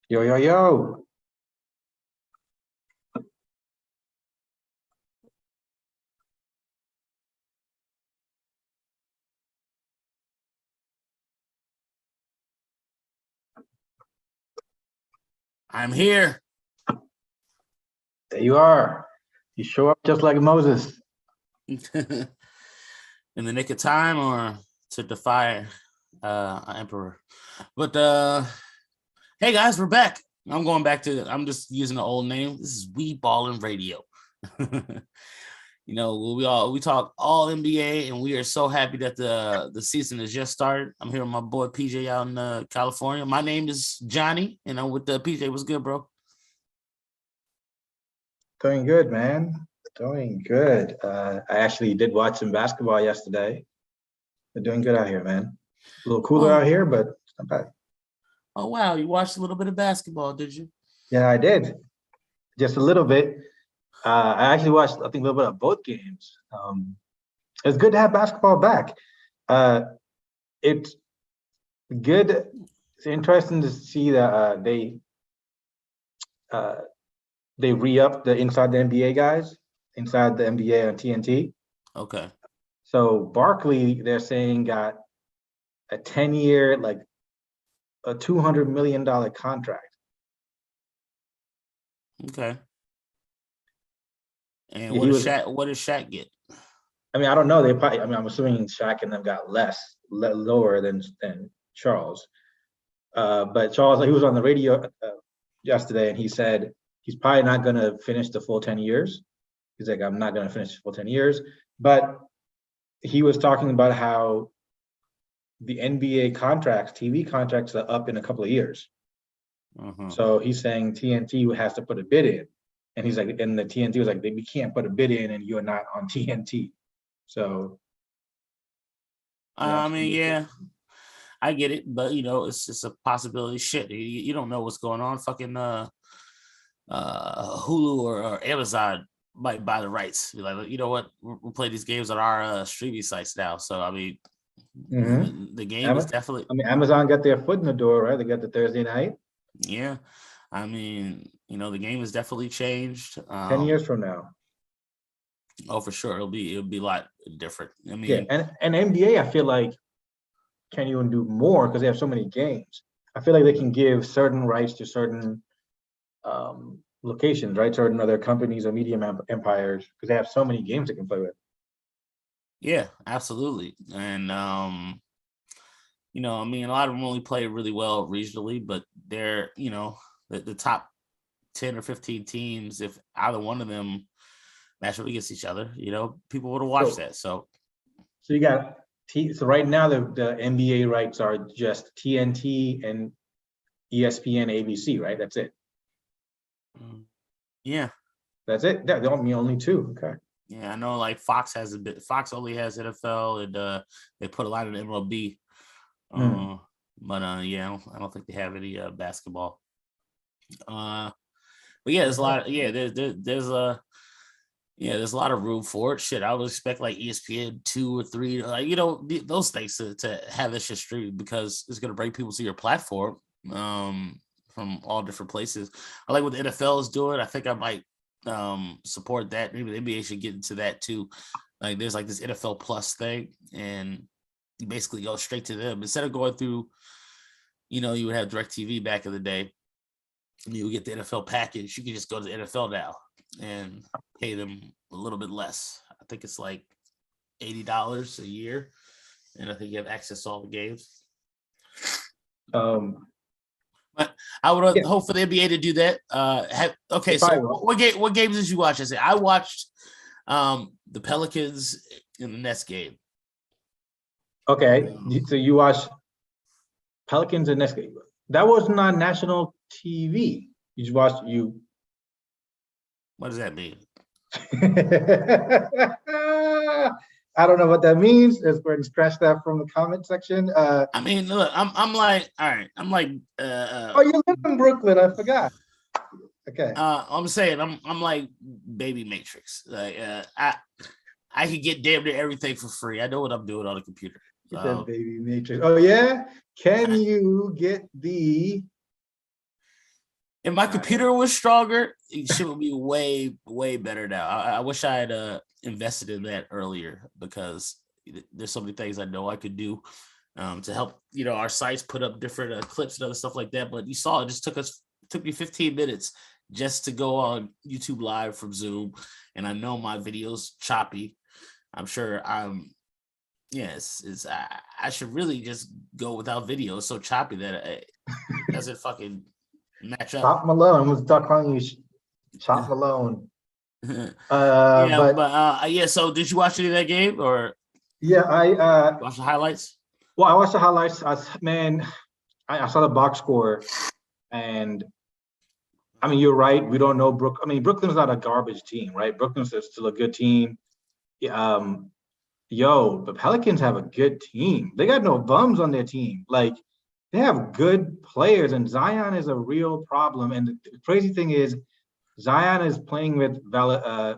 Yo, yo, yo. I'm here. There you are. You show up just like Moses. In the nick of time or to defy an emperor. But hey guys, we're back. I'm just using the old name. This is We Ballin Radio. We talk all NBA, and we are so happy that the season has just started. I'm here with my boy PJ out in California. My name is Johnny, and I'm with PJ. What's good, bro? Doing good, man. Doing good. I actually did watch some basketball yesterday. They're doing good out here, man. A little cooler out here, but it's not bad. Oh, wow. You watched a little bit of basketball, did you? Yeah, I did. Just a little bit. I actually watched, I think, a little bit of both games. It's good to have basketball back. It's good. It's interesting to see that they re-upped the inside the NBA guys, inside the NBA on TNT. Okay. So Barkley, they're saying, got a 10-year, like a $200 million contract. Okay. And Yeah, what does Shaq get? I mean, I don't know. They probably, I mean, I'm assuming Shaq and them got lower than Charles. But Charles, he was on the radio yesterday, and he said he's probably not going to finish the full 10 years. He's like, I'm not going to finish the full 10 years. But he was talking about how the NBA contracts, TV contracts, are up in a couple of years. So he's saying TNT has to put a bid in. And he's like, and the TNT was like, we can't put a bid in and you're not on TNT. So. I mean, yeah, I get it. But, it's just a possibility. Shit, you don't know what's going on. Fucking Hulu or Amazon might buy the rights. Be like, you know what? We'll play these games on our streaming sites now. So, I mean, the game is definitely. I mean, Amazon got their foot in the door, right? They got the Thursday night. Yeah. I mean, the game has definitely changed. 10 years from now. Oh, for sure. It'll be a lot different. I mean, yeah, and NBA, I feel like can even do more because they have so many games. I feel like they can give certain rights to certain locations, right? Certain other companies or media empires because they have so many games they can play with. Yeah, absolutely. And I mean, a lot of them only play really well regionally, but they're, the top 10 or 15 teams, if either one of them match up against each other, people would have watched that. So you got so right now the NBA rights are just TNT and ESPN, ABC, right? That's it. Yeah, that's it. They're only two. Okay. Yeah, I know. Like Fox has a bit. Fox only has NFL, and they put a lot of the MLB. But yeah, I don't think they have any basketball. But yeah, there's a lot. There's a lot of room for it. Shit, I would expect like ESPN 2 or 3, those things to have this shit streamed because it's gonna bring people to your platform from all different places. I like what the NFL is doing. I think I might support that. Maybe the NBA should get into that too. Like there's like this NFL Plus thing, and you basically go straight to them instead of going through. You would have DirecTV back in the day. You would get the NFL package. You can just go to the NFL now and pay them a little bit less. I think it's like $80 a year, and I think you have access to all the games. But I would hope for the NBA to do that. So what games did you watch? I watched the Pelicans in the Nets game. Okay, so you watched Pelicans and Nets game. That wasn't on national TV. You just watched you. What does that mean? I don't know what that means. Let's go ahead and scratch that from the comment section. I mean, look, I'm like, all right, I'm like, oh, you live in Brooklyn? I forgot. Okay. I'm saying I'm like Baby Matrix. Like, I could get damn near everything for free. I know what I'm doing on the computer. That Baby Matrix. Oh yeah. Can you get the If my computer was stronger, shit would be way better now. I wish I had invested in that earlier, because there's so many things I know I could do to help, our sites put up different clips and other stuff like that. But you saw it just took me 15 minutes just to go on YouTube Live from Zoom, and I know my video's choppy. I'm sure I should really just go without video. It's so choppy that it doesn't fucking match up. Chop Malone. I'm gonna start calling you Chop Malone. So did you watch any of that game, or I watch the highlights? Well, I watched the highlights. I saw the box score, and I mean, you're right. We don't know Brooklyn's not a garbage team, right? Brooklyn's still a good team. The Pelicans have a good team. They got no bums on their team. Like, they have good players, and Zion is a real problem. And the crazy thing is, Zion is playing with Valanciunas,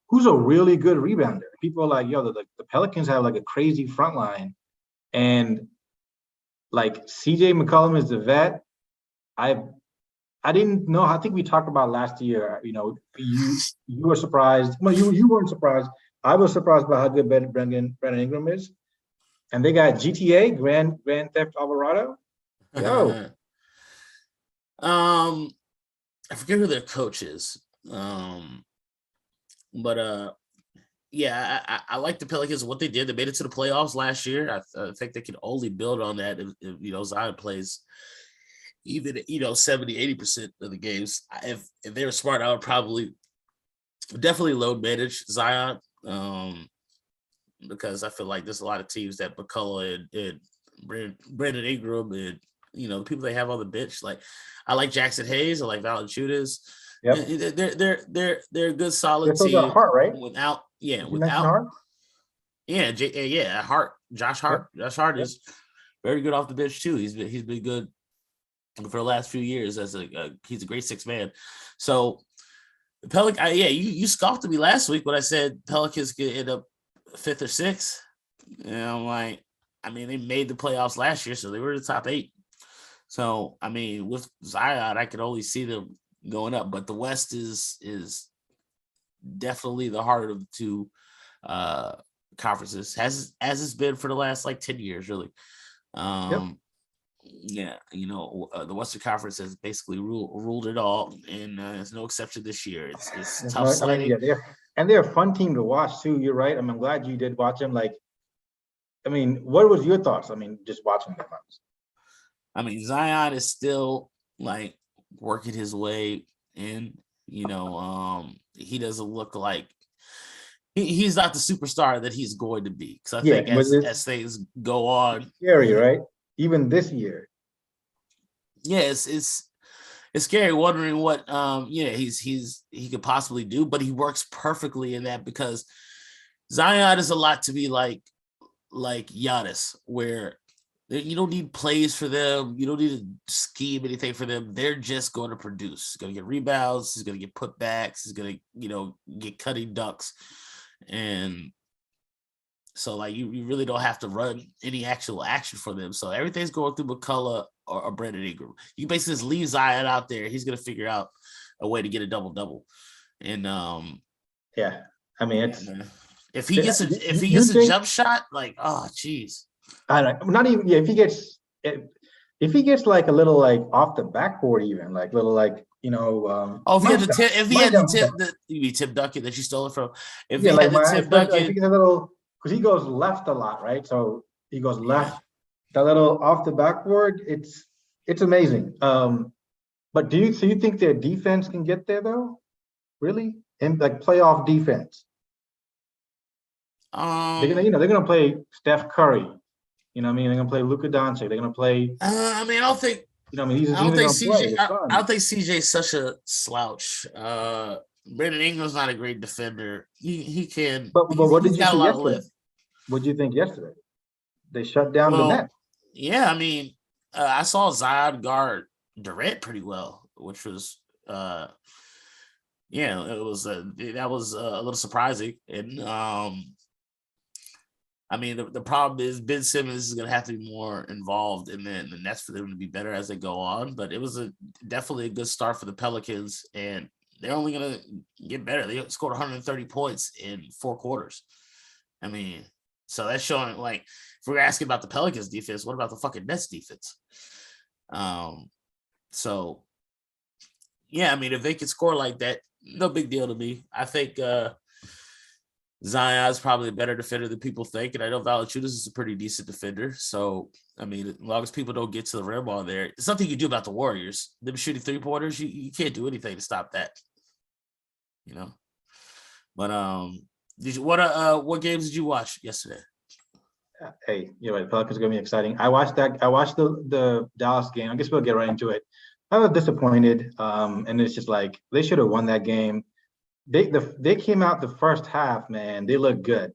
who's a really good rebounder. People are like, the Pelicans have like a crazy front line, and like CJ McCollum is the vet. I didn't know. I think we talked about last year. You were surprised. Well, you weren't surprised. I was surprised by how good Brandon Ingram is. And they got GTA, Grand Theft Alvarado. Yo. I forget who their coach is. I like the Pelicans. What they did, they made it to the playoffs last year. I think they can only build on that if Zion plays even 70-80% of the games. If they were smart, I would probably definitely load manage Zion, because I feel like there's a lot of teams that McCullough and Brandon Ingram and the people they have on the bench. Like, I like Jackson Hayes, I like Valanciunas. Yep. They're a good solid team. Hart, right? Without Hart? Hart, Josh Hart. Yep. Josh Hart is very good off the bench too. He's been good for the last few years he's a great sixth man. So the Pelican, you scoffed at me last week when I said Pelicans could end up 5th or 6th. And I'm like, they made the playoffs last year, so they were in the top 8. So with Zion, I could only see them going up, but the West is definitely the harder of the two conferences, as it's been for the last 10 years, really. The Western Conference has basically ruled it all, and there's no exception this year. It's tough sledding. They're a fun team to watch too. You're right. I'm glad you did watch them. What was your thoughts? Just watching them. Zion is still working his way in. He doesn't look like he's not the superstar that he's going to be. Because I think as things go on, scary, right? Even this year. Yeah, it's scary wondering what he could possibly do, but he works perfectly in that, because Zion is a lot to be like Giannis, where you don't need plays for them, you don't need to scheme anything for them. They're just going to produce. He's going to get rebounds, he's going to get putbacks, he's going to get cutting ducks, and so you really don't have to run any actual action for them. So everything's going through McCullough or Brandon Ingram. You basically just leave Zion out there. He's going to figure out a way to get a double-double. And it's if he gets a jump shot, geez. I don't know, not even if he gets a little off the backboard, even if he had the Tim Duncan that you stole it from. If he had the Tim Duncan, if he gets a little, because he goes left a lot, right? So he goes left. Yeah. That little off the backboard, it's amazing. But do you think their defense can get there though? Really? And playoff defense? They're gonna play Steph Curry. They're gonna play Luka Doncic. They're gonna play. I don't think. I don't think CJ's such a slouch. Brandon Ingram's not a great defender. He can. But what did you think yesterday? What did you think yesterday? They shut down the net. Yeah, I saw Zion guard Durant pretty well, which was that was a little surprising. And I mean, the problem is Ben Simmons is going to have to be more involved in the Nets for them to be better as they go on. But it was definitely a good start for the Pelicans, and they're only going to get better. They scored 130 points in 4 quarters. I mean, so that's showing, like, if we're asking about the Pelicans defense, what about the fucking Nets defense? So, yeah, I mean, if they could score like that, no big deal to me. I think Zion's probably a better defender than people think, and I know Valanciunas is a pretty decent defender. So, I mean, as long as people don't get to the rim on there, it's something you do about the Warriors. Them shooting 3-pointers, you can't do anything to stop that. You know. But what games did you watch yesterday? Hey, you're right. Pelicans are gonna be exciting. I watched the Dallas game. I guess we'll get right into it. I was disappointed, and it's just like they should have won that game. They came out the first half, man. They looked good.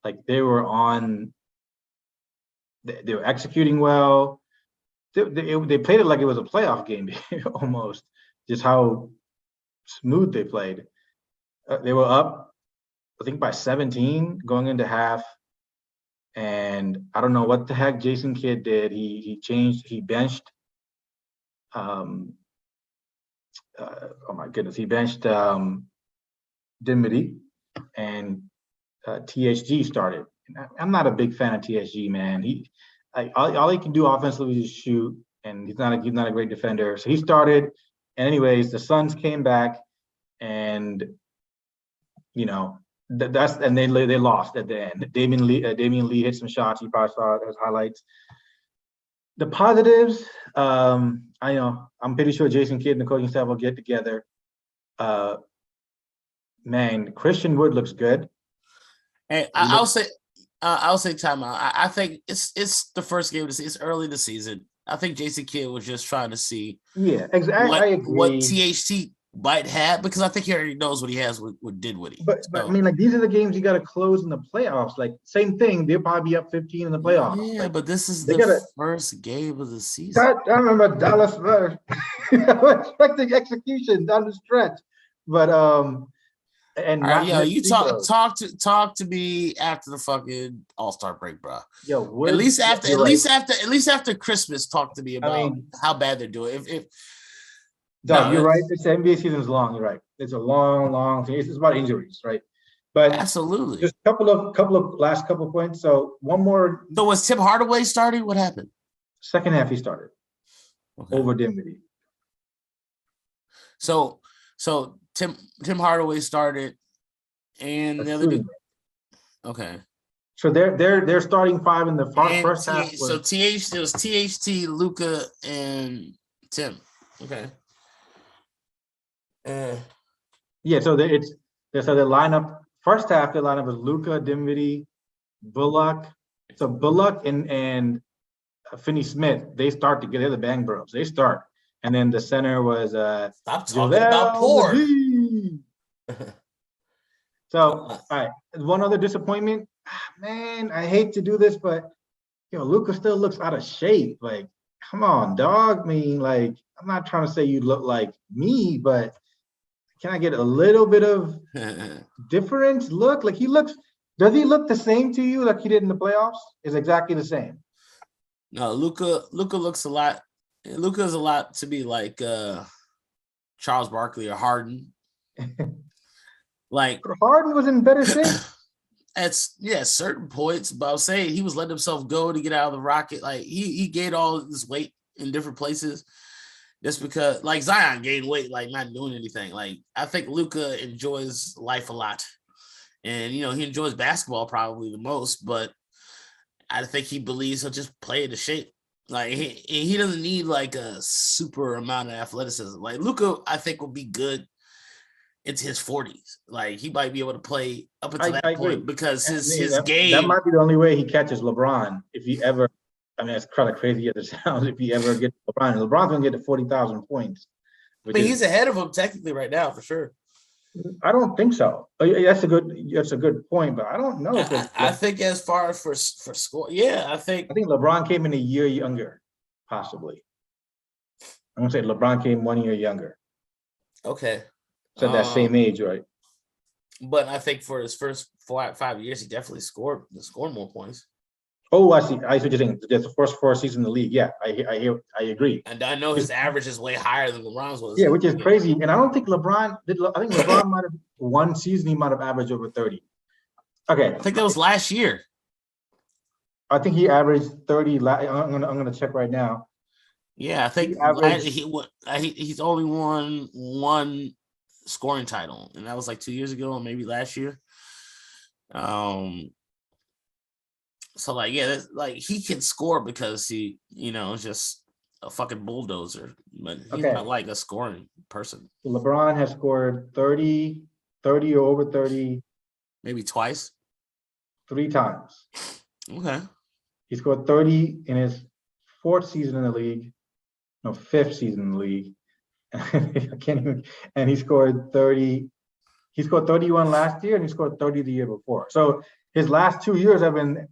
Like they were on. They were executing well. They played it like it was a playoff game almost. Just how smooth they played. They were up, I think, by 17 going into half. And I don't know what the heck Jason Kidd did. He benched. Oh my goodness, he benched Dinwiddie, and THG started. I'm not a big fan of THG, man. All he can do offensively is shoot, and he's not a great defender. So he started. And anyways, the Suns came back, and you know. And they lost at the end. Damian Lee hit some shots. You probably saw those highlights. The positives, I know I'm pretty sure Jason Kidd and the coaching staff will get together. Man, Christian Wood looks good. Hey, I'll say timeout. I think it's the first game of the season. It's early in the season. I think Jason Kidd was just trying to see I agree. What THT might have, because I think he already knows what he has with Dinwiddie. But I mean, like, these are the games you got to close in the playoffs. Like, same thing. They'll probably be up 15 in the playoffs. Yeah, like, but this is the first game of the season. I remember Dallas first. I was expecting execution down the stretch, but and all right, you talk to me after the fucking All-Star break, bro. Yo, at least after Christmas, talk to me about how bad they're doing. You're right. It's the NBA season is long. You're right. It's a long thing. It's about injuries, right? But absolutely. Just a couple of last points. So one more. So was Tim Hardaway starting? What happened? Second half he started over Dinwiddie. So Tim Hardaway started, and the other okay. So they're starting 5 in the first half. So it was THT, Luka, and Tim. Okay. So the lineup first half. The lineup was Luka, Dinwiddie, Bullock. So Bullock and Finney Smith, they start together. They're the Bang Bros. They start, and then the center was stop talking about poor. So all right, one other disappointment. Man, I hate to do this, but Luka still looks out of shape. Like, come on, dog. I mean, like, I'm not trying to say you look like me, but can I get a little bit of different look? Like, does he look the same to you like he did in the playoffs? It's exactly the same. No, Luka looks a lot. Luka is a lot to me like Charles Barkley or Harden. Like, Harden was in better shape. At certain points, but I'll say he was letting himself go to get out of the Rocket. Like he gained all this weight in different places. Just because, like, Zion gained weight, like not doing anything. Like, I think Luka enjoys life a lot, and he enjoys basketball probably the most. But I think he believes he'll just play into shape. Like he doesn't need like a super amount of athleticism. Like Luka, I think will be good into his 40s. Like he might be able to play up until that point because his game. That might be the only way he catches LeBron if he ever. I mean, it's kind of crazy as it sounds. If he ever gets LeBron, LeBron's gonna get to 40,000 points. I mean, he's ahead of him technically right now for sure. I don't think so. That's a good point, but I don't know. I think as far as for score, I think LeBron came in a year younger, possibly. I'm gonna say LeBron came 1 year younger. Okay. So that same age, right? But I think for his first 5 years, he definitely scored more points. Oh, I see. I see what you're saying. That's the first 4 seasons in the league. Yeah, I agree. And I know his average is way higher than LeBron's was. Yeah, which is crazy. And I don't think LeBron did. I think LeBron might have one season. He might have averaged over 30. Okay, I think that was last year. I think he averaged 30. I'm gonna check right now. Yeah, I think he's only won one scoring title, and that was like 2 years ago, or maybe last year. So like, yeah, like he can score because he, is just a fucking bulldozer, but he's not like a scoring person. LeBron has scored 30 or over 30, maybe twice, 3 times. Okay. He scored 30 in his 4th season in the league, no, 5th season in the league. I can't even. And he scored 30. He scored 31 last year, and he scored 30 the year before. So his last 2 years have been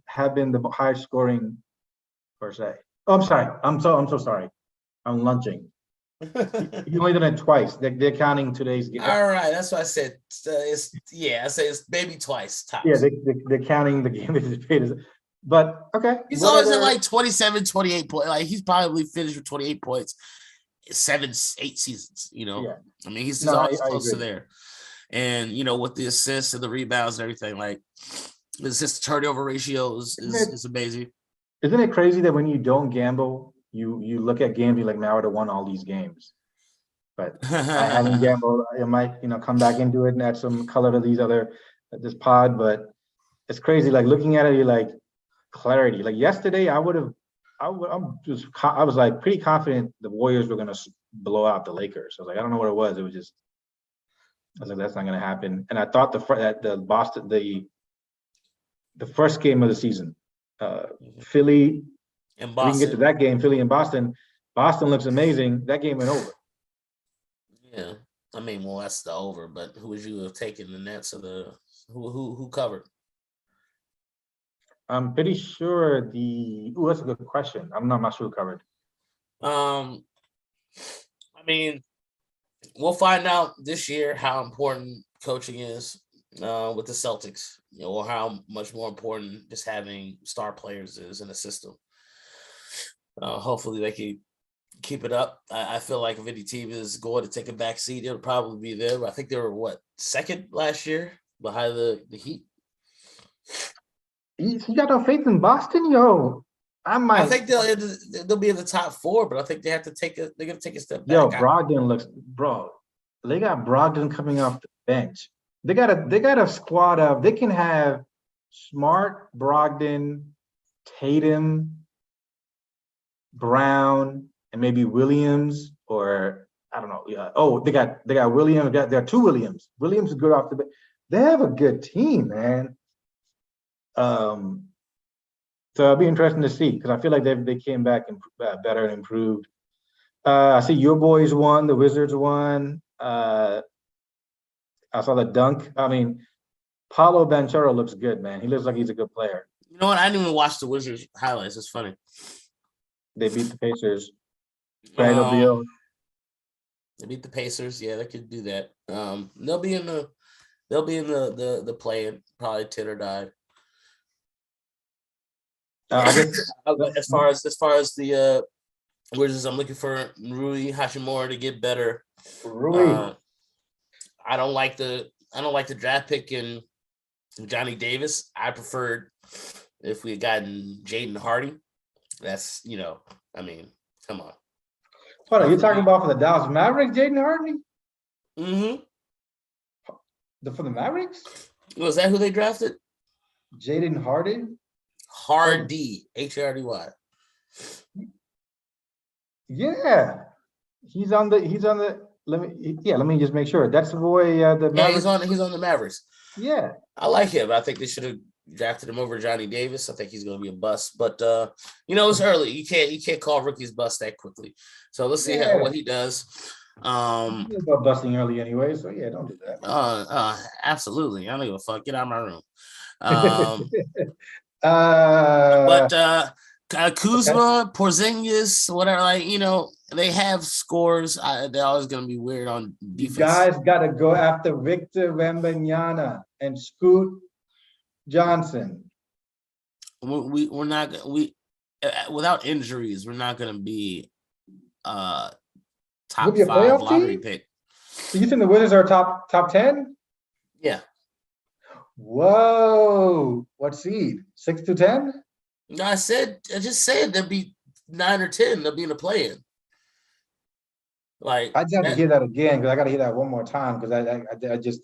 the highest scoring per se. Oh, I'm sorry. I'm so sorry. I'm lunching. He only done it twice. They're counting today's game. All right, that's what I said. I say it's maybe twice. Tops. Yeah, they're counting the game that he played. But okay, he's always at like 27, 28 points. Like he's probably finished with 28 points, 7, 8 seasons. Yeah. I mean, he's always close to there. And with the assists and the rebounds and everything, like the assist turnover ratio is amazing. Isn't it crazy that when you don't gamble, you look at games, you're like, man, I would have won all these games. But I haven't gambled. I might, come back into it and add some color to this pod. But it's crazy. Like looking at it, you're like clarity. Like yesterday, I was like pretty confident the Warriors were gonna blow out the Lakers. I was like, I don't know what it was. It was just, I was like, that's not gonna happen. And I thought the first game of the season, Philly and Boston. We can get to that game, Philly and Boston. Boston looks amazing. That game went over. Yeah, I mean, well, that's the over. But who would you have taken the Nets or who covered? I'm pretty sure that's a good question. I'm not sure who covered. I mean, we'll find out this year how important coaching is with the Celtics, or how much more important just having star players is in the system. Hopefully they can keep it up. I feel like if any team is going to take a back seat, it'll probably be them. I think they were second last year behind the Heat. You got no faith in Boston, yo. I think they'll be in the top 4, but I think they're gonna take a step back. Yo, Brogdon they got Brogdon coming off the bench. They got a squad of, they can have Smart, Brogdon, Tatum, Brown, and maybe Williams, or I don't know. Yeah. Oh, they got Williams. There are 2 Williams. Williams is good off the bench. They have a good team, man. So it'll be interesting to see, because I feel like they came back and better and improved. I see your boys won, the Wizards won. I saw the dunk. I mean, Paolo Banchero looks good, man. He looks like he's a good player. You know what? I didn't even watch the Wizards highlights. It's funny. They beat the Pacers. They beat the Pacers. Yeah, they could do that. They'll be in the play-in, probably 10 or 9. I guess as far as the Wizards, I'm looking for Rui Hachimura to get better. Rui. I don't like the draft pick in Johnny Davis. I preferred if we had gotten Jaden Hardy. That's, I mean, come on. Hold on, you're talking about for the Dallas Mavericks, Jaden Hardy? Mm-hmm. For the Mavericks? Was that who they drafted? Jaden Hardy? Hardy, Hardy. Yeah. He's on the let me just make sure. That's the boy he's on the Mavericks. Yeah. I like him. I think they should have drafted him over Johnny Davis. I think he's going to be a bust, but it's early. You can't call rookies bust that quickly. So let's see what he does. About busting early anyway, so yeah, don't do that. Absolutely. I don't give a fuck. Get out of my room. Kuzma, Porzingis, whatever. Like, they have scores. They're always going to be weird on You defense. guys got to go after Victor Wembanyama and Scoot Johnson. We're not without injuries. We're not going to be top Would be a 5 playoff lottery team? pick. So you think the Wizards are top 10? Yeah. Whoa! What seed? 6 to 10? No, I just said they'll be 9 or 10. They'll be in the play-in. Like I just have to hear that again because I got to hear that one more time because I just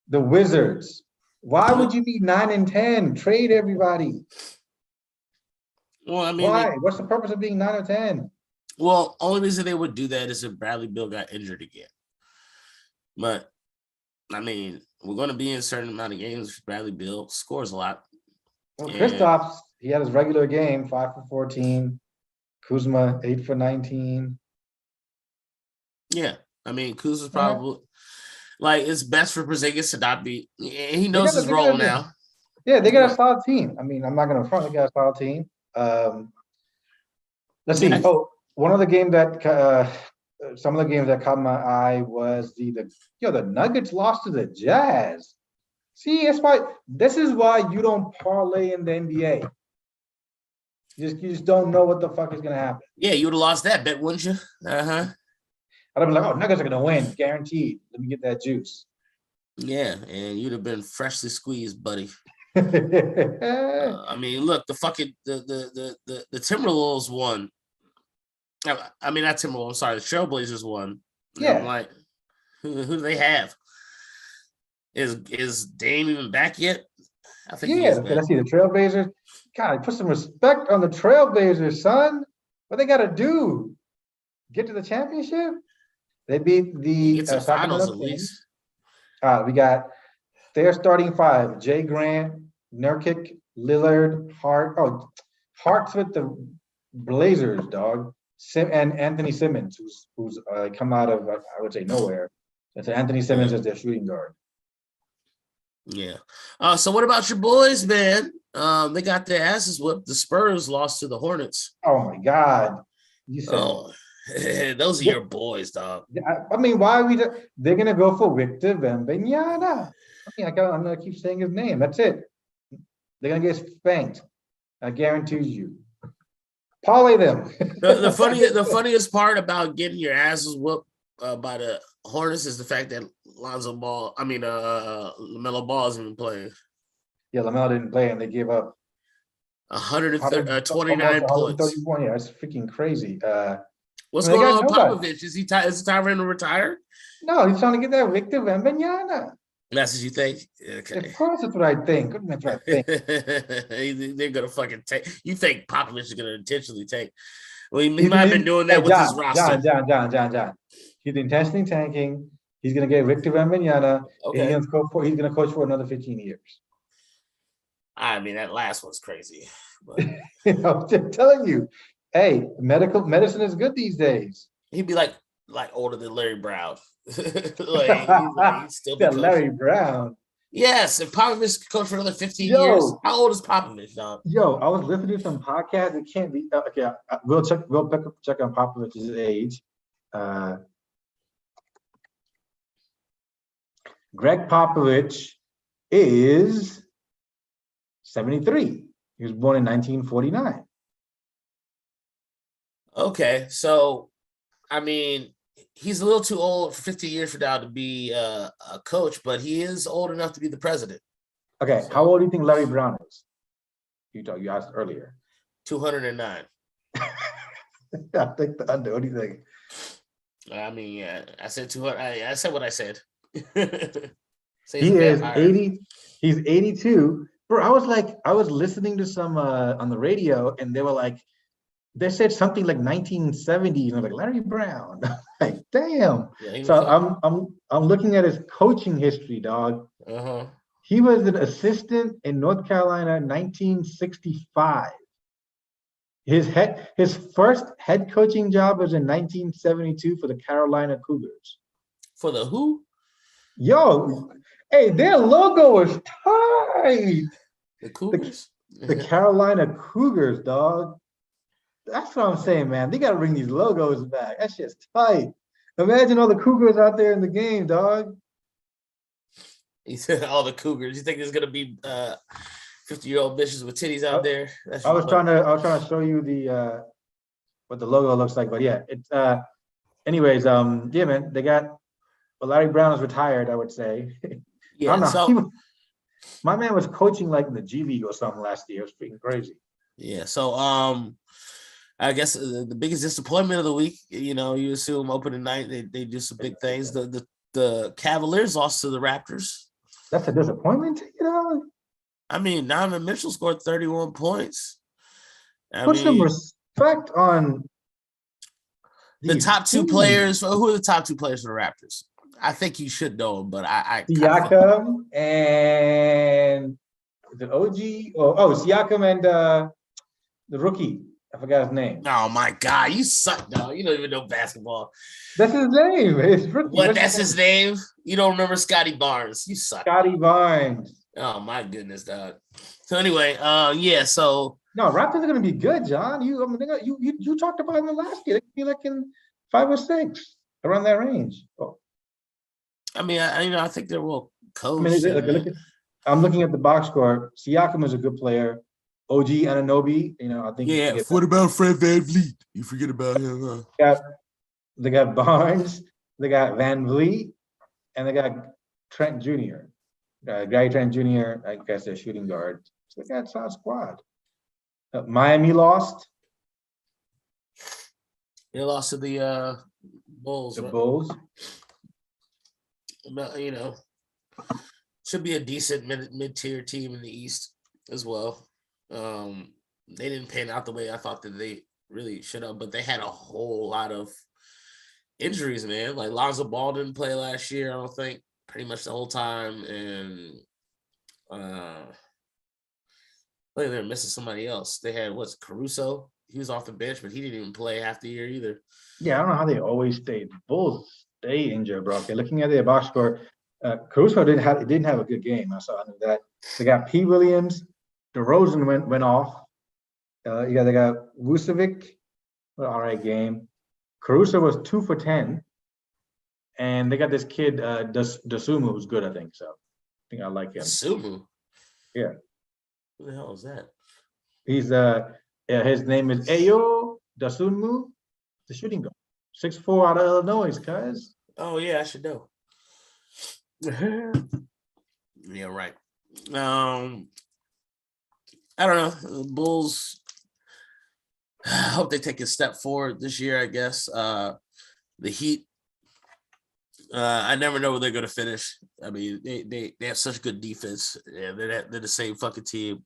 the Wizards. Why would you be 9 and 10? Trade everybody. Well, I mean, why? What's the purpose of being 9 or 10? Well, only reason they would do that is if Bradley Beal got injured again. But I mean, we're going to be in a certain amount of games. Bradley Beal scores a lot. Well, Kristaps, he had his regular game, 5 for 14. Kuzma, 8 for 19. Yeah, I mean, Kuzma's probably like it's best for Porzingis to not be. He knows his role now. Yeah, they got a solid team. I mean, I'm not going to front. They got a solid team. Let's see. Oh, one of the games that some of the games that caught my eye was the Nuggets lost to the Jazz. See, this is why you don't parlay in the NBA. You just don't know what the fuck is gonna happen. Yeah, you would have lost that bet, wouldn't you? I'd be like, oh, Nuggets are gonna win, guaranteed. Let me get that juice. Yeah, and you'd have been freshly squeezed, buddy. I mean, look, the fucking the Timberwolves won. I mean, not Timberwolves. I'm sorry, the Trailblazers won. Yeah. I'm like, who do they have? Is Dame even back yet? I think he is back. Let's see the Trailblazers. God, put some respect on the Trailblazers, son. What they gotta do? Get to the championship? They beat the finals at least. We got their starting 5: Jay Grant, Nurkic, Lillard, Hart. Oh, Hart's with the Blazers, dog. And Anthony Simmons, who's come out of I would say nowhere. It's Anthony Simmons as their shooting guard. Yeah. So what about your boys, man? They got their asses whipped. The Spurs lost to the Hornets. Oh my God! You said those are your boys, dog. I mean, why are we? They're gonna go for Victor Wembanyama. I mean, I'm gonna keep saying his name. That's it. They're gonna get spanked. I guarantee you. Parlay them. the funniest part about getting your asses whooped by the Hornets is the fact that LaMelo Ball isn't even playing. Yeah, LaMelo didn't play, and they gave up 129 points. 131. Yeah, that's freaking crazy. What's going on with Popovich? Is it time for him to retire? No, he's trying to get that Victor Wembanyama. That's what you think? Okay. Of course, that's what I think. That's what I think. They're gonna fucking take. You think Popovich is gonna intentionally take? Well, he might have been doing that with his roster. John. He's intentionally tanking. He's gonna get Victor Wembanyama. Okay. And he's gonna coach for another 15 years. I mean, that last one's crazy. But I'm just telling you. Hey, medicine is good these days. He'd be like older than Larry Brown. He'd still be Larry Brown. Yes, if Popovich could coach for another 15 years. How old is Popovich, dog? Yo, I was listening to some podcasts. It can't be okay. We'll check on Popovich's age. Greg Popovich is 73. He was born in 1949. Okay, so I mean, he's a little too old for 50 years from now to be a coach, but he is old enough to be the president. Okay, so, how old do you think Larry Brown is? You asked earlier. 209. I think the under. What do you think? I mean, yeah, I said 200. I said what I said. He is 80. He's 82. Bro, I was listening to some on the radio, and they were like, they said something like 1970s, and I was like, Larry Brown. Like, damn. Yeah, so I'm looking at his coaching history, dog. Uh-huh. He was an assistant in North Carolina in 1965. His first head coaching job was in 1972 for the Carolina Cougars. For the who? Yo, hey, their logo is tight. The Cougars? The Carolina Cougars, dog. That's what I'm saying, man. They got to bring these logos back. That shit's tight. Imagine all the Cougars out there in the game, dog. He said all the Cougars. You think there's gonna be 50-year-old bitches with titties out there? I was trying to show you the what the logo looks like, but yeah, it's anyways, yeah, man, they got Larry Brown is retired, I would say. Yeah, I don't know. so My man was coaching like in the G League or something last year. It was freaking crazy. yeah, so I guess the biggest disappointment of the week, you know, you assume opening night they do some big things. The Cavaliers lost to the Raptors. That's a disappointment, you know. I mean, Donovan Mitchell scored 31 points. Put some respect on the top two players. Who are the top two players for the Raptors? I think you should know them, but I Siakam and the OG. Siakam and the rookie. I forgot his name. Oh my God, you suck, dog. You don't even know basketball. That's his name. It's rookie. What? That's his name? You don't remember Scotty Barnes? You suck. Scotty Barnes. Oh my goodness, dog. So anyway, yeah. So no, Raptors are going to be good, John. You talked about it in the last year. They could be like in 5 or 6 around that range. Oh. I mean, I think they're well coached. I mean, I'm looking at the box score. Siakam is a good player. OG Anunoby, you know, I think. Yeah. What about Fred VanVleet? You forget about him, huh? They got Barnes, they got Van Vliet, and they got Trent Jr. Gary Trent Jr. I guess they're shooting guard. So they got a solid squad. Miami lost. They lost to the Bulls. The Bulls. You know, should be a decent mid-tier team in the East as well. They didn't pan out the way I thought that they really should have, but they had a whole lot of injuries, man. Like Lonzo Ball didn't play last year, I don't think, pretty much the whole time, and they're missing somebody else. They had Caruso. He was off the bench, but he didn't even play half the year either. Yeah, I don't know how they always stay. Bulls stay injured, bro. Okay, looking at their box score, Caruso didn't have a good game. I saw that. They got P. Williams. DeRozan went off. They got Vucevic, all right game. Caruso was 2 for 10, and they got this kid Dosunmu who's good, I think. So I think I like him. Dosunmu? Yeah. Who the hell is that? He's his name is Ayo Dosunmu, the shooting guard, 6'4" out of Illinois, cuz. Oh yeah, I should know. Yeah, right. I don't know. The Bulls, I hope they take a step forward this year, I guess. The Heat, I never know where they're going to finish. I mean, they have such good defense. Yeah, they're the same fucking team.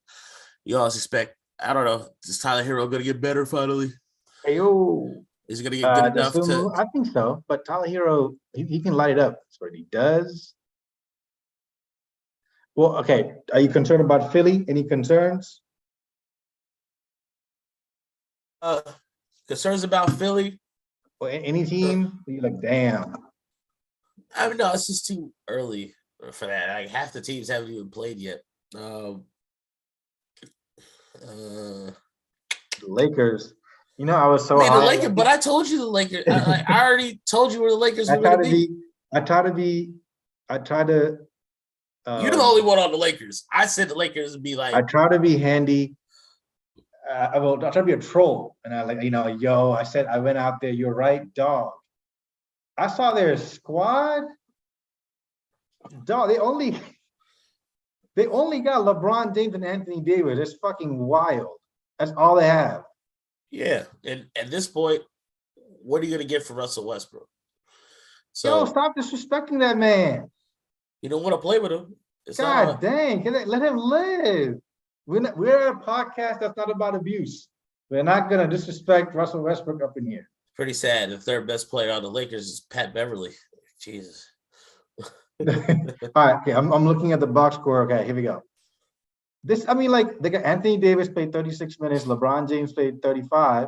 You always expect, I don't know, is Tyler Hero going to get better finally? Ayo. Is he going to get good enough to? I think so, but Tyler Hero, he can light it up. That's what he does. Well, okay. Are you concerned about Philly? Any concerns? Concerns about Philly? Or any team? You're like, damn. I mean, no, it's just too early for that. Like half the teams haven't even played yet. Lakers. You know, I was so. The Lakers, but I told you the Lakers. I already told you where the Lakers were going to be. I try to. You're the only one on the Lakers. I said the Lakers would be like. I try to be handy. I try to be a troll, and I said I went out there. You're right, dog. I saw their squad. Dog, they only got LeBron James and Anthony Davis. It's fucking wild. That's all they have. Yeah, and at this point, what are you gonna get for Russell Westbrook? So stop disrespecting that man. You don't want to play with him. God dang, let him live. We're a podcast that's not about abuse. We're not gonna disrespect Russell Westbrook up in here. Pretty sad. The third best player on the Lakers is Pat Beverly. Jesus. All right, okay. I'm looking at the box score. Okay, here we go. They got Anthony Davis played 36 minutes. LeBron James played 35.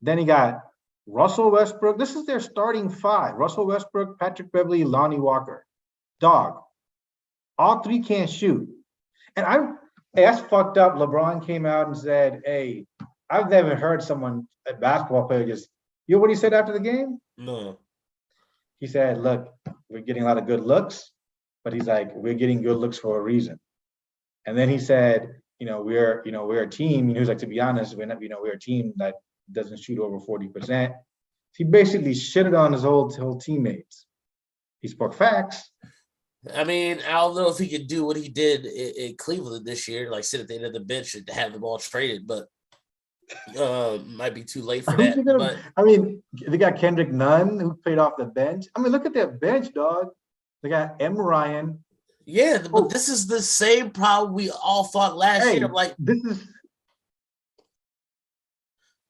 Then he got Russell Westbrook. This is their starting 5. Russell Westbrook, Patrick Beverly, Lonnie Walker. Dog. All 3 can't shoot. And Hey, that's fucked up. LeBron came out and said, "Hey, I've never heard someone, a basketball player, just you know what he said after the game? No. He said, "Look, we're getting a lot of good looks, but he's like, we're getting good looks for a reason." And then he said, we're a team. And he was like, to be honest, we're a team that doesn't shoot over 40%. He basically shitted on his whole teammates. He spoke facts. I mean, I don't know if he could do what he did in Cleveland this year, like sit at the end of the bench and have the ball traded, but might be too late for that. But I mean, they got Kendrick Nunn who played off the bench. I mean, look at their bench, dog. They got M. Ryan. Yeah, but this is the same problem we all thought last year. I'm like, this is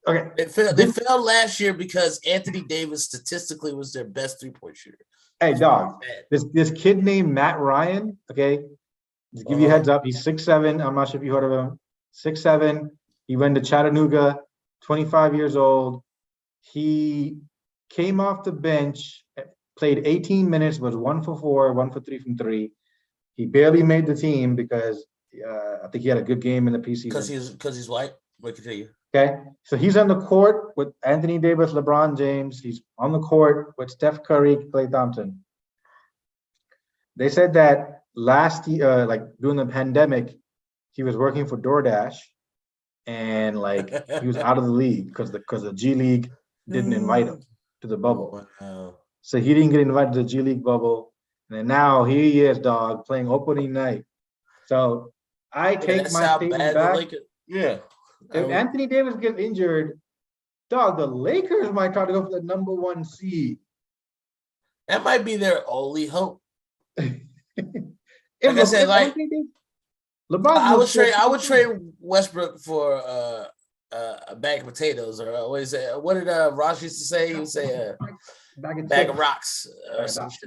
okay. They failed last year because Anthony Davis statistically was their best 3-point shooter. Hey, dog, this kid named Matt Ryan, okay, to give you a heads up, he's 6'7". I'm not sure if you heard of him. 6'7". He went to Chattanooga, 25 years old. He came off the bench, played 18 minutes, was 1 for 4, 1 for 3 from 3. He barely made the team because I think he had a good game in the preseason. Because he's white. What can I tell you? Okay, so he's on the court with Anthony Davis, LeBron James. He's on the court with Steph Curry, Klay Thompson. They said that last year, like during the pandemic, he was working for DoorDash, and like he was out of the league because the G League didn't invite him to the bubble. Wow. So he didn't get invited to the G League bubble, and then now here he is, dog, playing opening night. So I take my statement back. Yeah. If Anthony Davis gets injured, dog, the Lakers might try to go for the #1 seed. That might be their only hope. Like I said, like LeBron, I would trade Westbrook for a bag of potatoes, or what did Ross used to say? He would say bag of rocks,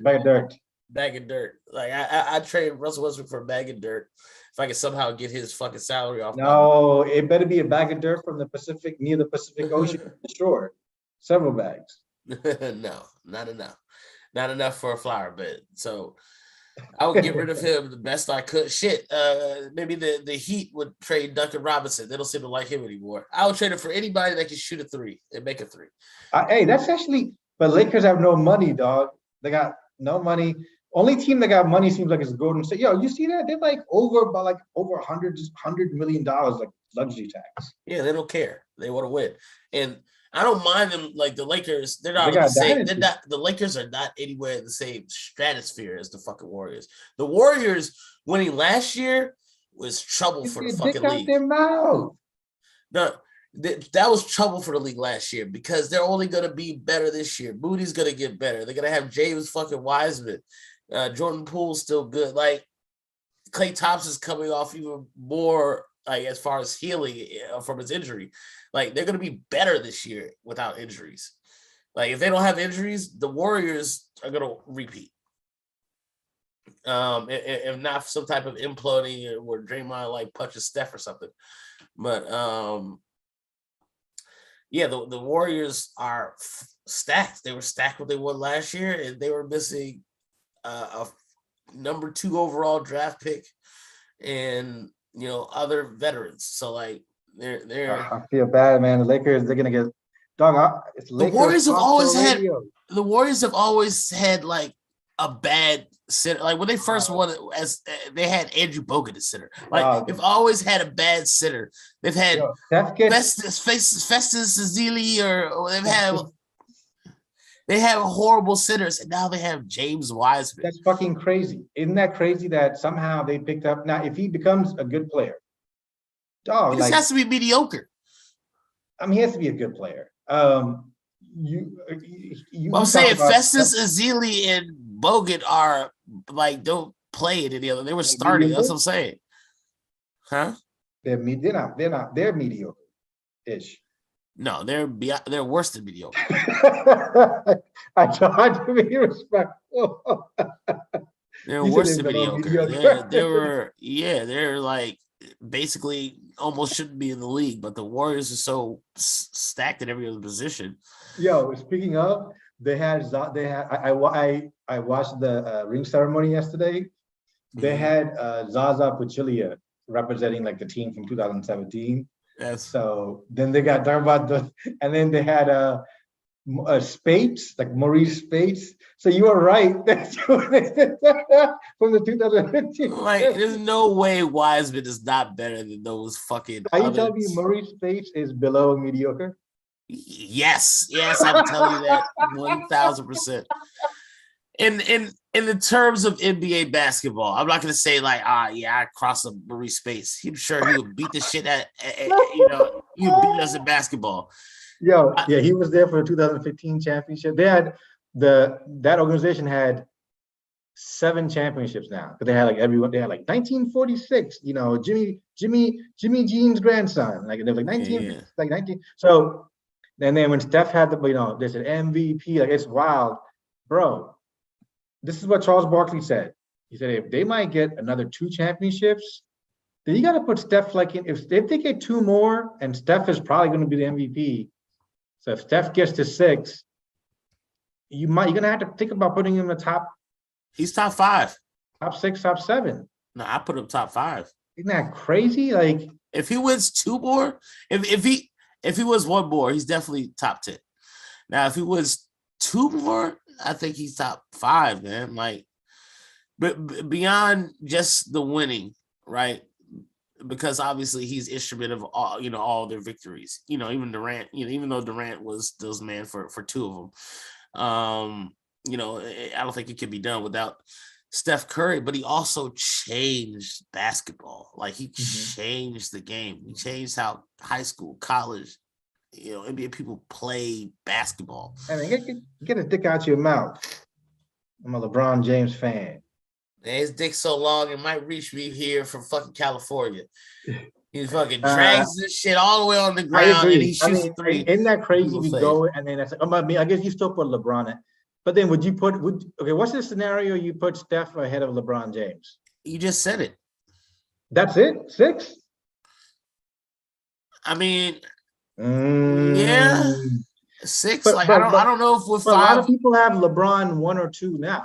bag of dirt. Bag of dirt. Like I trade Russell Westbrook for a bag of dirt if I could somehow get his fucking salary off. No, it better be a bag of dirt from the Pacific, near the Pacific Ocean shore. Several bags. No, not enough. Not enough for a flower bed. So I would get rid of him the best I could. Shit, maybe the Heat would trade Duncan Robinson. They don't seem to like him anymore. I would trade him for anybody that can shoot a 3 and make a 3. Hey, that's actually. But Lakers have no money, dog. They got no money. Only team that got money seems like it's Golden State. Yo, you see that? They're like over $100 million like luxury tax. Yeah, they don't care. They want to win, and I don't mind them. Like the Lakers, they're not the same. They're not. The Lakers are not anywhere in the same stratosphere as the fucking Warriors. The Warriors winning last year was trouble for the fucking league. Their mouth. No, that was trouble for the league last year because they're only going to be better this year. Moody's going to get better. They're going to have James fucking Wiseman. Jordan Poole's still good. Like Klay Thompson's coming off even more, like as far as healing from his injury. Like they're going to be better this year without injuries. Like if they don't have injuries, the Warriors are going to repeat. If not some type of imploding where Draymond like punches Steph or something. But yeah, the Warriors are stacked. They were stacked what they won last year, and they were missing a #2 overall draft pick and other veterans. So like they're I feel bad, man. The Lakers, they're gonna get dog. The Warriors have always had like a bad center. Like when they first won, they had Andrew Bogut at center. Like they've always had a bad center. They've had Festus Ezeli, or they have horrible centers, and now they have James Wiseman. That's fucking crazy. Isn't that crazy that somehow they picked up? Now, if he becomes a good player, dog, he just has to be mediocre. I mean, he has to be a good player. I'm saying Festus Ezeli and Bogut are like don't play it any other. They were starting. That's what I'm saying. Huh? They're mediocre-ish. No, they're worse than mediocre. I tried to be respectful. They're worse than mediocre. They're like basically almost shouldn't be in the league, but the Warriors are so stacked at every other position. Yo, speaking of, I watched the ring ceremony yesterday. They had Zaza Pachulia representing like the team from 2017. Yes. So then they got talking about and then they had Spates, like Maurice Spates. So you were right. That's from the 2015. Like, there's no way Wiseman is not better than those fucking. Are you telling me Maurice Spates is below mediocre? Yes, I'm telling you that 1,000%. In the terms of NBA basketball, I'm not gonna say like, I cross a Maurice Spates. I'm sure he would beat the shit at he would beat us in basketball. Yeah, he was there for the 2015 championship. They had that organization had 7 championships now because they had like everyone. They had like 1946. Jimmy Jean's grandson. Like they was like 19, like 19. So and then when Steph had they said MVP. Like it's wild, bro. This is what Charles Barkley said. He said if they might get another 2 championships, then you got to put Steph like if they get 2 more, and Steph is probably going to be the MVP. So if Steph gets to 6, you're gonna have to think about putting him in the top. He's top 5, top 6, top 7. No, I put him top 5. Isn't that crazy? Like if he wins 2 more, if he wins 1 more, he's definitely top 10. Now, if he wins 2 more, I think he's top 5, man. Like, but beyond just the winning, right? Because obviously he's instrument of all their victories. Even Durant. Even though Durant was man for 2 of them. I don't think it could be done without Steph Curry. But he also changed basketball. Like he changed the game. He changed how high school, college, NBA people play basketball. I mean, get a dick out your mouth. I'm a LeBron James fan. Man, his dick's so long it might reach me here from fucking California. He fucking drags this shit all the way on the ground and he shoots 3. Isn't that crazy? We go and then that's. I guess you still put LeBron in, but then would what's the scenario you put Steph ahead of LeBron James? You just said it. That's it. 6. I mean. Yeah, 6. But, like I don't know if with 5. A lot of people have LeBron 1 or 2 now,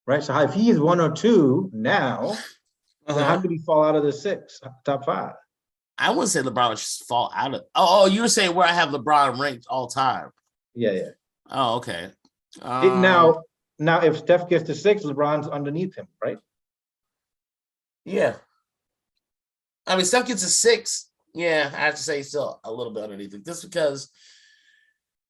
right? So if he is 1 or 2 now, then how could he fall out of the 6 top 5? I wouldn't say LeBron would just fall out of. Oh, you were saying where I have LeBron ranked all time. Yeah. Oh, okay. Now if Steph gets to 6, LeBron's underneath him, right? Yeah. I mean, Steph gets to 6. Yeah, I have to say still a little bit underneath it. Just because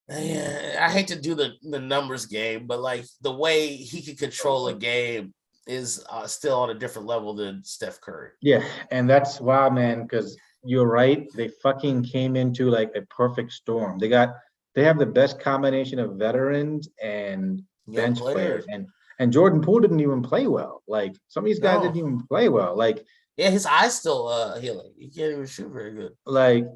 I hate to do the numbers game, but like the way he can control a game is still on a different level than Steph Curry. Yeah, and that's wild, man, because you're right. They fucking came into like a perfect storm. They have the best combination of veterans and bench players. And Jordan Poole didn't even play well. Like some of these guys didn't even play well. Like yeah, his eye's still healing. He can't even shoot very good. Like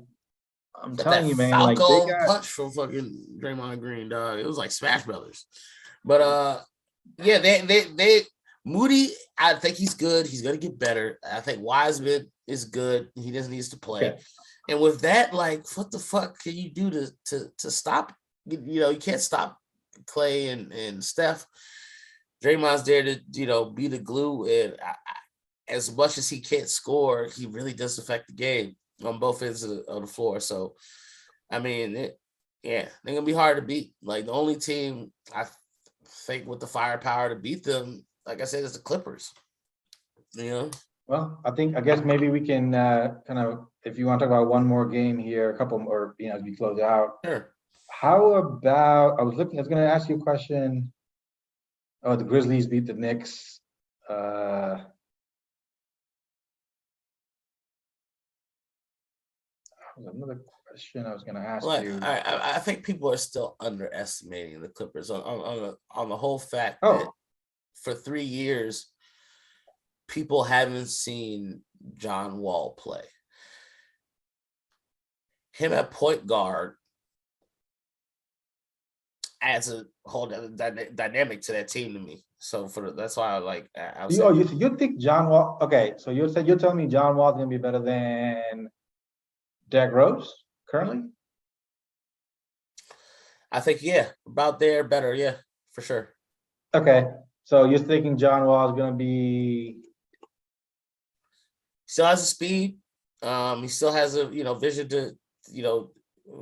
I'm telling you, man. Like they got punch from fucking Draymond Green, dog. It was like Smash Brothers. But yeah, they Moody. I think he's good. He's gonna get better. I think Wiseman is good. He just needs to play. Okay. And with that, like, what the fuck can you do to stop? You can't stop Clay and Steph. Draymond's there to be the glue, and as much as he can't score, he really does affect the game on both ends of the floor. So, I mean, they're gonna be hard to beat. Like the only team I think with the firepower to beat them, like I said, is the Clippers. Well, I guess maybe we can kind of, if you want to talk about one more game here, a couple more, as we close out. Sure. How about? I was going to ask you a question. Oh, the Grizzlies beat the Knicks. Another question I was going to ask you. I think people are still underestimating the Clippers on the whole fact that for 3 years, people haven't seen John Wall play. Him at point guard adds a whole dynamic to that team to me. So that's why you think John Wall? Okay, so you're telling me John Wall's going to be better than Derrick Rose currently? I think about there, better, for sure. Okay, so you're thinking John Wall is going to be Still has the speed. He still has a vision to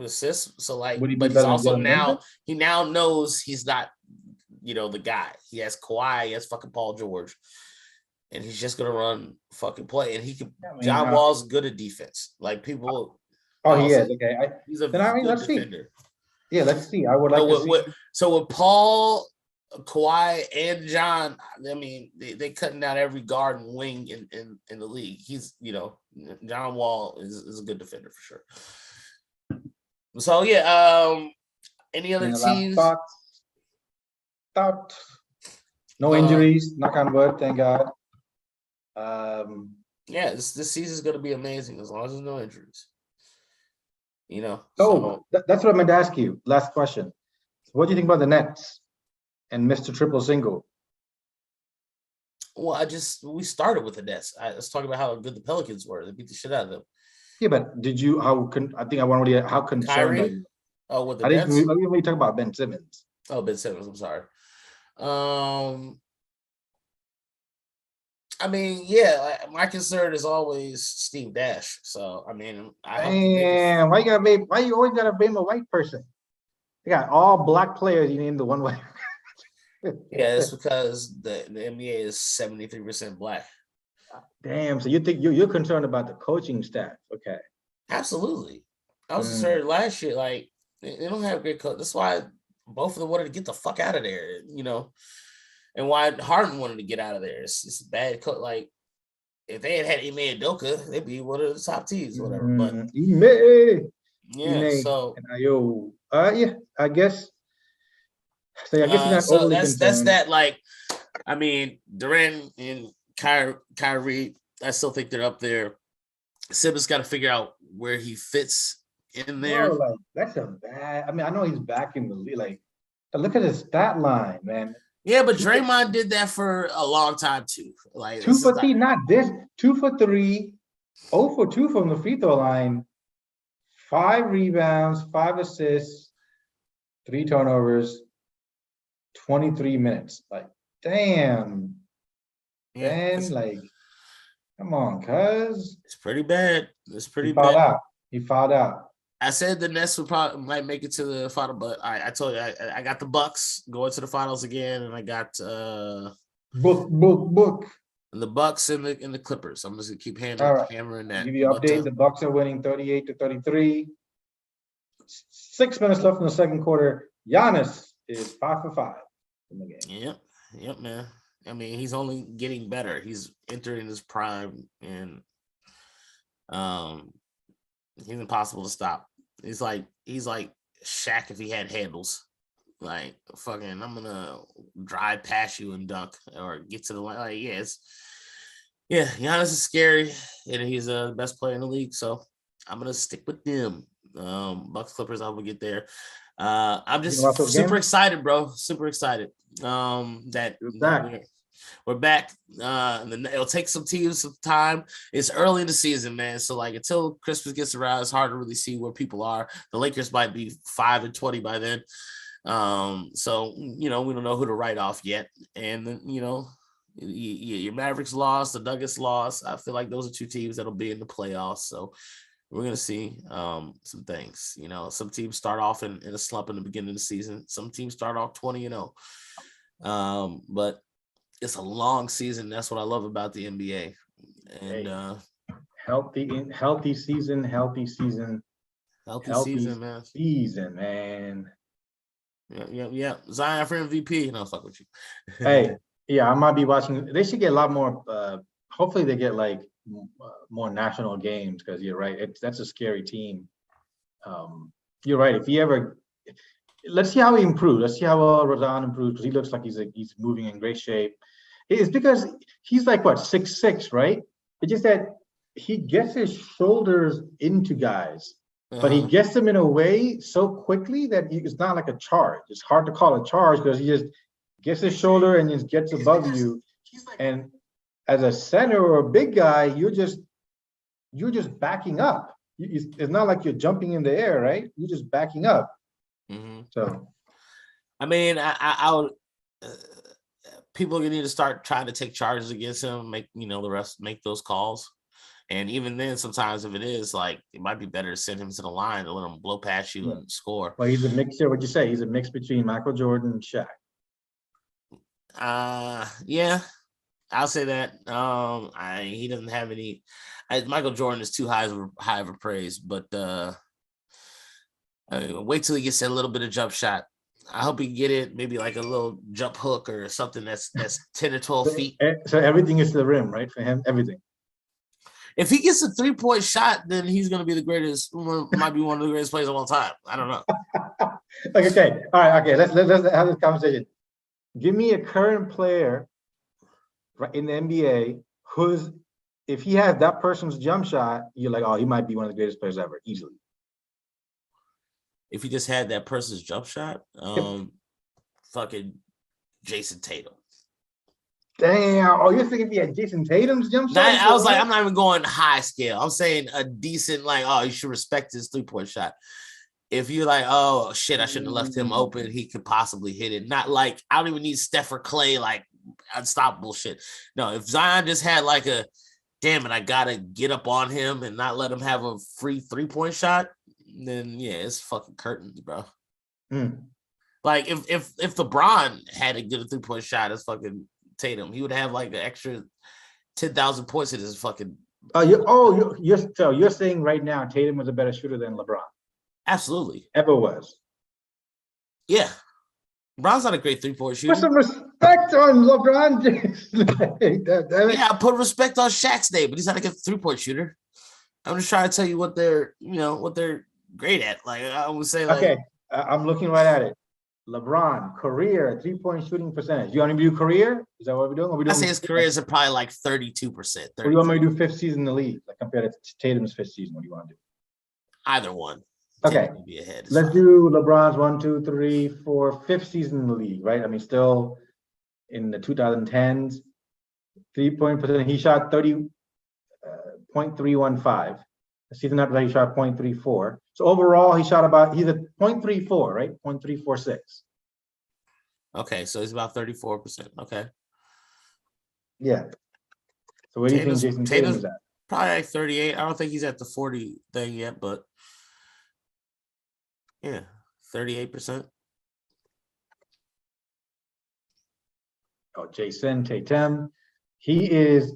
assist. So like, Would he be but he's better than also Jalen Brunson? he now knows he's not the guy. He has Kawhi, he has fucking Paul George, and he's just gonna run fucking play. And he can. I mean, John Wall's good at defense. Like people. oh, he is okay. He's a Then I mean, good let's see. defender. Yeah, let's see. I would like to see. So with Paul, Kawhi, and John, I mean, they cutting out every guard and wing in the league. He's John Wall is a good defender for sure. So yeah, any other teams? Thought. No injuries. Knock on wood. Thank God. Yeah, this season is going to be amazing as long as there's no injuries. That's what I meant to ask you. Last question. What do you think about the Nets and Mr. Triple Single? Well, we started with the Nets. Let's talk about how good the Pelicans were. They beat the shit out of them. Yeah, but did you? How concerned Kyrie? are you? Oh, with the Nets? I didn't really talk about Ben Simmons. Oh, Ben Simmons. I'm sorry. I mean, yeah, my concern is always Steve Nash. So, I mean, why you always gotta blame a white person? They got all black players. You named the one white. Yeah, it's because the NBA is 73% black. Damn. So you think you're concerned about the coaching staff? Okay. Absolutely. I was concerned last year. Like they don't have great coach. That's why both of them wanted to get the fuck out of there. And why Harden wanted to get out of there. It's a bad coach. Like if they had Ime Udoka, they'd be one of the top teams, whatever. But so yeah, I guess. So I guess you're not overly concerned. That's that. Like, I mean, Durant and Kyrie, I still think they're up there. Simmons got to figure out where he fits in there. Bro, like that's a bad. I mean, I know he's back in the league. Like, look at his stat line, man. Yeah, but Draymond did that for a long time too. Like 2 for 3, not this. 2 for 3, 0 for 2 from the free throw line. 5 rebounds, 5 assists, 3 turnovers, 23 minutes. Like, damn. Man, like, come on, cuz. It's pretty bad. It's pretty bad. He fouled out. I said the Nets might make it to the final, but I told you I got the Bucks going to the finals again, and I got book. And the Bucks and the Clippers. I'm just gonna keep hammering that. I'll give you an update. The Bucks are winning 38-33. 6 minutes left in the second quarter. Giannis is 5 for 5 in the game. Yep, man. I mean, he's only getting better. He's entering his prime, and he's impossible to stop. He's like Shaq if he had handles. Like fucking, I'm gonna drive past you and dunk or get to the line. Like, Giannis is scary, and he's the best player in the league. So I'm gonna stick with them. Bucks Clippers, I will get there. I'm just super excited, bro. Super excited. That we're back. And it'll take some teams some time. It's early in the season, man. So like until Christmas gets around, it's hard to really see where people are. The Lakers might be 5-20 by then. So we don't know who to write off yet. And then your Mavericks lost, the Nuggets lost. I feel like those are 2 teams that'll be in the playoffs. So we're gonna see some things. Some teams start off in a slump in the beginning of the season. Some teams start off 20-0. But it's a long season. That's what I love about the NBA. And healthy season, man. Season, man. Yeah. Zion for MVP. No, fuck with you. Hey, yeah, I might be watching. They should get a lot more. Hopefully, they get like more national games because you're right. That's a scary team. You're right. Let's see how he improves. Let's see how Rodon improves because he looks like he's moving in great shape. It's because he's like 6'6", right? It's just that he gets his shoulders into guys, but he gets them in a way so quickly that it's not like a charge. It's hard to call a charge because he just gets his shoulder and just gets above you. And as a center or a big guy, you're just backing up. It's not like you're jumping in the air, right? You're just backing up. Mm-hmm. So, I mean, I would. People are gonna need to start trying to take charges against him, make the rest make those calls. And even then, sometimes if it is, like, it might be better to send him to the line and let him blow past you and score. Well, he's a mixture. What'd you say? He's a mix between Michael Jordan and Shaq. Yeah, I'll say that. He doesn't have any. Michael Jordan is too high of a praise, but wait till he gets a little bit of jump shot. I hope he get it, maybe like a little jump hook or something that's 10 or 12 feet. So everything is to the rim, right? For him, everything. If he gets a 3-point shot, then he's going to be the greatest. Might be one of the greatest players of all time. I don't know. Okay. All right. Okay. Let's have this conversation. Give me a current player in the NBA who's, if he has that person's jump shot, you're like, oh, he might be one of the greatest players ever, easily. If he just had that person's jump shot, fucking Jason Tatum. Damn. Oh, you're thinking if he had Jason Tatum's jump shot? I was like, I'm not even going high scale. I'm saying a decent, like, oh, you should respect his 3-point shot. If you're like, oh shit, I shouldn't have left him open, he could possibly hit it. Not like, I don't even need Steph or Clay, like unstoppable shit. No, if Zion just had like a, damn it, I gotta get up on him and not let him have a free 3-point shot, then yeah, it's fucking curtains, bro. Like if LeBron had a good 3-point shot as fucking Tatum, he would have like an extra 10,000 points in his fucking. You're saying right now Tatum was a better shooter than LeBron? Absolutely. Ever was. Yeah. LeBron's not a great 3-point shooter. Put some respect on LeBron James. Yeah, I put respect on Shaq's name, but he's not a good 3-point shooter. I'm just trying to tell you what they're great at. Like, I would say, like, okay, I'm looking right at it. LeBron, career 3-point shooting percentage. You want me to do career? Is that what we're doing? I say his careers are probably like 32%. What do you want me to do 5th season in the league, like compared to Tatum's 5th season? What do you want to do? Either one. Okay, let's do LeBron's 1, 2, 3, 4, 5th season in the league, right? I mean, still in the 2010s, 3-point percentage. He shot 30.315. The season after that, he shot 0.34. So overall, he's at 0.34, right? 0.346. Okay, so he's about 34%. Okay. Yeah. So where do you think Jason Tatum is at? Probably like 38. I don't think he's at the 40 thing yet, but yeah, 38%. Oh, Jason Tatum. He is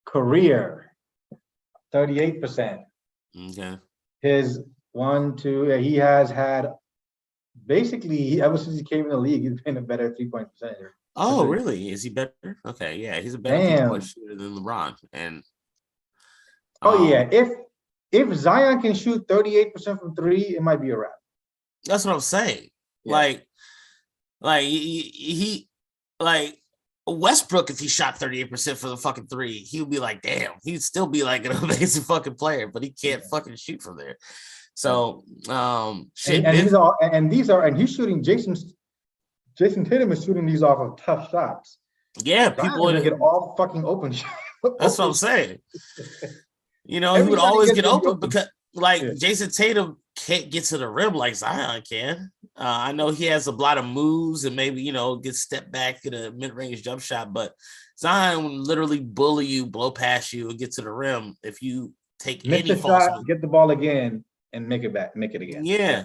career 38%. Okay. His 1, 2, he has had basically ever since he came in the league, he's been a better 3-point percentage. Oh, really? Is he better? Okay, yeah, he's a better 3-point shooter than LeBron. And yeah, if Zion can shoot 38% from 3, it might be a wrap. That's what I'm saying. Yeah. Like he Westbrook, if he shot 38% for the fucking 3, he would be like, damn, he'd still be like an amazing fucking player, but he can't fucking shoot from there. So shit. And he's shooting Jason Tatum is shooting these off of tough shots. Yeah, people would get all fucking open. That's what I'm saying. He would always get open because Jason Tatum can't get to the rim like Zion can. I know he has a lot of moves and maybe, get stepped back at a mid-range jump shot, but Zion will literally bully you, blow past you, and get to the rim if you take any false move. Get the ball again and make it again. Yeah,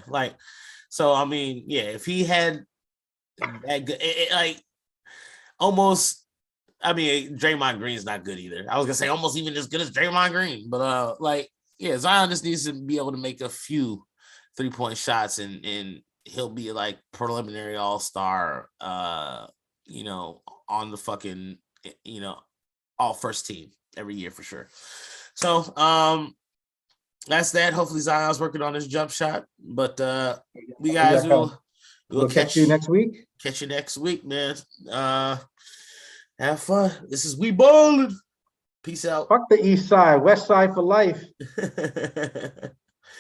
so I mean, yeah, if he had almost, I mean, Draymond Green's not good either. I was gonna say almost even as good as Draymond Green, but Zion just needs to be able to make a few 3-point shots and he'll be like preliminary all-star, on the fucking, all first team every year for sure. So that's that. Hopefully Zion's working on his jump shot, but we guys we'll catch you next week. Catch you next week, man. Have fun. This is We Ballin. Peace out. Fuck the East Side, West Side for life.